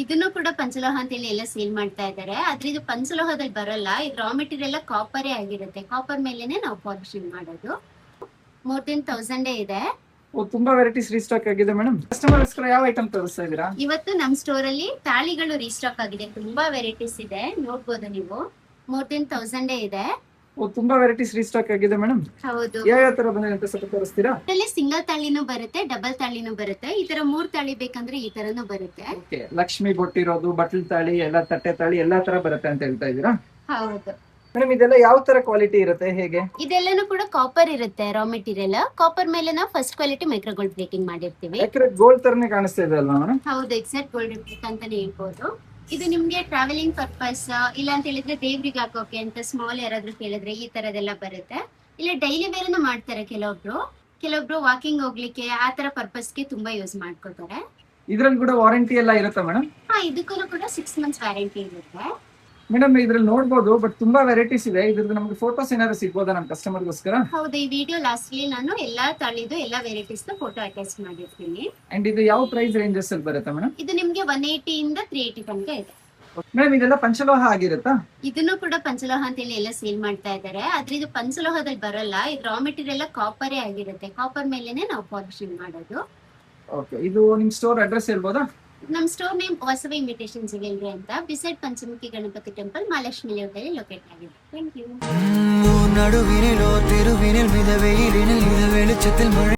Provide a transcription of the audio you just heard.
ಇದನ್ನು ಕೂಡ ಪಂಚಲೋಹ ಅಂತೇಳಿ ಎಲ್ಲ ಸೇಲ್ ಮಾಡ್ತಾ ಇದ್ದಾರೆ. ಆದ್ರೆ ಇದು ಪಂಚಲೋಹದಲ್ಲಿ ಬರಲ್ಲ. ಇದು ರಾ ಮೆಟೀರಿಯಲ್ ಕಾಪರೇ ಆಗಿರುತ್ತೆ. ಕಾಪರ್ ಮೇಲೆನೆ ನಾವು ಪಾಲಿಶಿಂಗ್ ಮಾಡೋದು. ಮೋರ್ ದೆನ್ 1000 ಇದೆ. ಓ, ತುಂಬಾ ವೆರೈಟೀಸ್ ರೀಸ್ಟಾಕ್ ಆಗಿದೆ ಮೇಡಮ್. ಕಸ್ಟಮರ್ಸ್ಗೆ ಯಾವ ಐಟಮ್ ತೋರಿಸ್ತಾ ಇದೀರಾ? ಇವತ್ತು ನಮ್ ಸ್ಟೋರ್ ಅಲ್ಲಿ ತಾಳಿಗಳು ರೀಸ್ಟಾಕ್ ಆಗಿದೆ. ತುಂಬಾ ವೆರೈಟೀಸ್ ಇದೆ, ನೋಡ್ಬೋದು ನೀವು. ಮೋರ್ ದೆನ್ 1000 ಇದೆ. ಓ, ತುಂಬಾ ವೆರೈಟೀಸ್ ರೀಸ್ಟಾಕ್ ಆಗಿದೆ ಮೇಡಮ್. ಹೌದು. ಯಾವ ತರ ಬಂದಿದೆ ಅಂತ ಸ್ವಲ್ಪ ತೋರಿಸ್ತೀರಾ? ಇದರಲ್ಲಿ ಸಿಂಗಲ್ ತಾಳಿನೂ ಬರುತ್ತೆ, ಡಬಲ್ ತಾಳಿನೂ ಬರುತ್ತೆ. ಈ ತರ 3 ತಾಳಿ ಬೇಕಂದ್ರೆ ಈ ತರನು ಬರುತ್ತೆ. ಓಕೆ, ಲಕ್ಷ್ಮಿ ಬೊಟ್ಟಿರೋದು, ಬಟ್ಲ್ ತಾಳಿ, ಎಲ್ಲ ತಟ್ಟೆ ತಾಳಿ ಎಲ್ಲಾ ತರ ಬರುತ್ತೆ ಅಂತ ಹೇಳ್ತಾ ಇದೀರಾ? ಹೌದು ಮೇಡಮ್, ಇದೆಲ್ಲ ಯಾವ ತರ ಕ್ವಾಲಿಟಿ ಇರುತ್ತೆ, ಹೇಗೆ? ಇದೆಲ್ಲನೂ ಕೂಡ ಕಾಪರ್ ಇರುತ್ತೆ. ರಾ ಮೆಟೀರಿಯಲ್ ಕಾಪರ್ ಮೇಲೆ ನಾವು first quality micro gold breaking ಮಾಡಿರ್ತೀವಿ. ಯಾಕಂದ್ರೆ ಗೋಲ್ಡ್ ತರನೇ ಕಾಣಿಸ್ತಾ ಇದೆ ಅಲ್ವಾ ಮೇಡಮ್? ಹೌದು, ಎಕ್ಸಾಕ್ಟ್ ಗೋಲ್ಡ್ ರಿಪ್ಲಿಕ್ ಅಂತಾನೆ ಹೇಳ್ಬೋದು. ಇದು ನಿಮ್ಗೆ ಟ್ರಾವೆಲಿಂಗ್ ಪರ್ಪಸ್, ಇಲ್ಲ ಅಂತ ಹೇಳಿದ್ರೆ ದೇವ್ರಿಗೆ ಹಾಕೋಕೆ ಅಂತ ಸ್ಮಾಲ್ ಯಾರಾದ್ರೂ ಕೇಳಿದ್ರೆ ಈ ತರದೆಲ್ಲ ಬರುತ್ತೆ. ಇಲ್ಲ ಡೈಲಿ ವೇರ್ನು ಮಾಡ್ತಾರೆ ಕೆಲವೊಬ್ರು ವಾಕಿಂಗ್ ಹೋಗ್ಲಿಕ್ಕೆ ಆ ತರ ಪರ್ಪಸ್ಗೆ ತುಂಬಾ ಯೂಸ್ ಮಾಡ್ಕೊತಾರೆ. ಇದ್ರಲ್ಲಿ ಕೂಡ ವಾರಂಟಿ ಎಲ್ಲ ಇರುತ್ತಾ ಮೇಡಮ್? ಇದಕ್ಕೂ ಕೂಡ 6 months ವ್ಯಾರಂಟಿ ಇರುತ್ತೆ. ಮೇಡಮ್, ಇದ್ರಲ್ಲಿ ನೋಡ್ಬೋದು, ಬಟ್ ತುಂಬಾ ವೆರೈಟೀಸ್ ಇದೆ. ಇದ್ರದ್ದು ನಮ್ಗೆ ಫೋಟೋಸ್ ಏನಾದ್ರು ಸಿಗ್ಬೋದಾ ನಮ್ಮ ಕಸ್ಟಮರ್ಗೋಸ್ಕರ? ಹೌದು, ಈ ವಿಡಿಯೋ ಲಾಸ್ಟ್ ಅಲ್ಲಿ ನಾನು ಎಲ್ಲಾ ತಾಳಿದು ಎಲ್ಲಾ ವೆರೈಟೀಸ್ ನ ಫೋಟೋ ಅಟ್ಯಾಚ್ ಮಾಡಿರ್ತೀನಿ. ಅಂಡ್ ಇದು ಯಾವ ಪ್ರೈಸ್ ರೇಂಜಸ್ ಅಲ್ಲಿ ಬರುತ್ತೆ ಮೇಡಮ್? ಇದು ನಿಮ್ಗೆ 180 ಇಂದ 380 ತನಕ ಇದೆ. ಮೇಡಮ್, ಇದೆಲ್ಲ ಪಂಚಲೋಹ ಆಗಿರುತ್ತಾ? ಇದನ್ನು ಕೂಡ ಪಂಚಲೋಹ ಅಂತೇಳಿ ಎಲ್ಲ ಸೇಲ್ ಮಾಡ್ತಾ ಇದ್ದಾರೆ. ಆದ್ರೆ ಇದು ಪಂಚಲೋಹದಲ್ಲಿ ಬರಲ್ಲ. ಇದು ರಾ ಮೆಟೀರಿಯಲ್ ಕಾಪರೇ ಆಗಿರುತ್ತೆ. ಕಾಪರ್ ಮೇಲೆನೆ ನಾವು ಪಾಲಿಶಿಂಗ್ ಮಾಡೋದು. ಓಕೆ, ಇದು ನಿಮ್ ಸ್ಟೋರ್ ಅಡ್ರೆಸ್ ಹೇಳ್ಬೋದಾ? ನಮ್ store name Vasavi imitation jewellery ಅಂತ, beside Panchamukhi Ganapati temple, Mahalakshmi layout locate ಆಗಿದೆ. Thank you. നടുവിനിലോ തെരുവിനിൽ മിതവെയിലിനിൽ ഇത് വെളിച്ചത്തിൽ മഴ